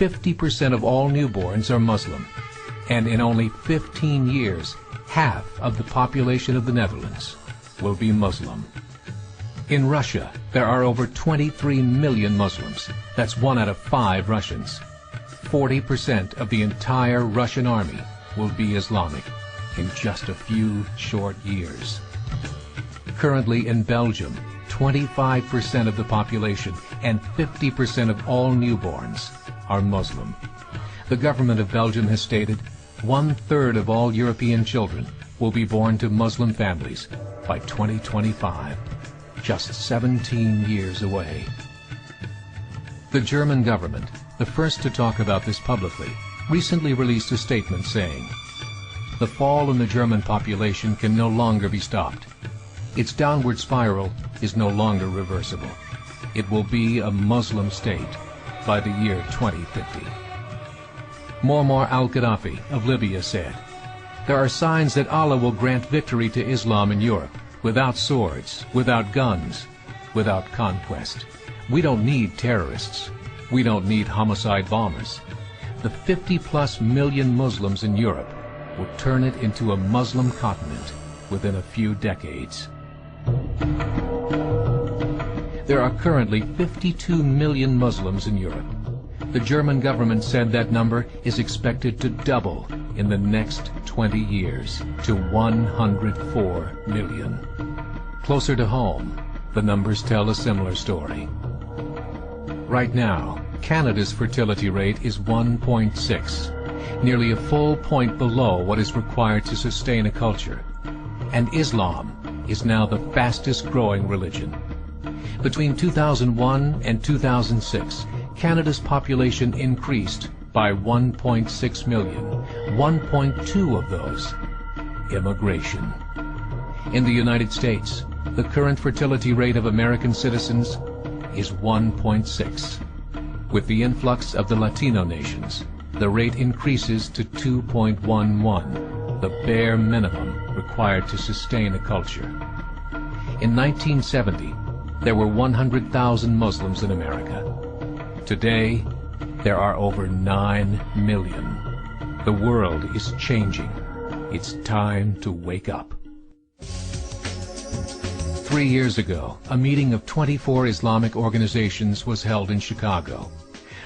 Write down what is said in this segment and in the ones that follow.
50% of all newborns are Muslim, and in only 15 years, half of the population of the Netherlands will be Muslim. In Russia, there are over 23 million Muslims. That's 1 out of 5 Russians. 40% of the entire Russian army will be Islamic in just a few short years. Currently in Belgium, 25% of the population and 50% of all newborns are Muslim. The government of Belgium has stated 1/3 of all European children will be born to Muslim families by 2025, just 17 years away. The German government, the first to talk about this publicly, recently released a statement saying, "The fall in the German population can no longer be stopped. Its downward spiral is no longer reversible. It will be a Muslim state by the year 2050. Muammar al-Gaddafi of Libya said, "There are signs that Allah will grant victory to Islam in Europe, without swords, without guns, without conquest. We don't need terrorists. We don't need homicide bombers. The 50+ million Muslims in Europe will turn it into a Muslim continent within a few decades." There are currently 52 million Muslims in Europe. The German government said that number is expected to double in the next 20 years to 104 million. Closer to home, the numbers tell a similar story. Right now, Canada's fertility rate is 1.6, nearly a full point below what is required to sustain a culture. And Islam is now the fastest growing religion. Between 2001 and 2006, Canada's population increased by 1.6 million, 1.2 of those immigration. In the United States, the current fertility rate of American citizens is 1.6. With the influx of the Latino nations, the rate increases to 2.11, the bare minimum required to sustain a culture. In 1970, there were 100,000 Muslims in America. Today, there are over 9 million. The world is changing. It's time to wake up. 3 years ago, a meeting of 24 Islamic organizations was held in Chicago.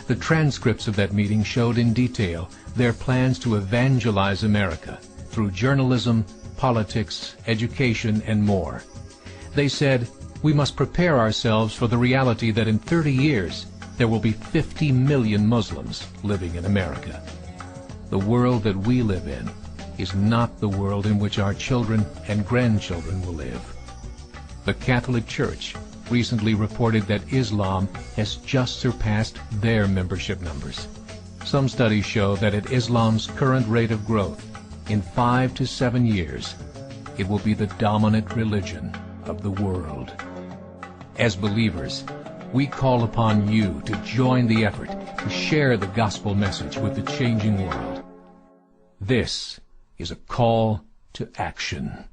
The transcripts of that meeting showed in detail their plans to evangelize America through journalism, politics, education, and more. They said, "We must prepare ourselves for the reality that in 30 years, there will be 50 million Muslims living in America. The world that we live in is not the world in which our children and grandchildren will live." The Catholic Church recently reported that Islam has just surpassed their membership numbers. Some studies show that at Islam's current rate of growth, in 5 to 7 years, it will be the dominant religion of the world. As believers, we call upon you to join the effort to share the gospel message with the changing world. This is a call to action.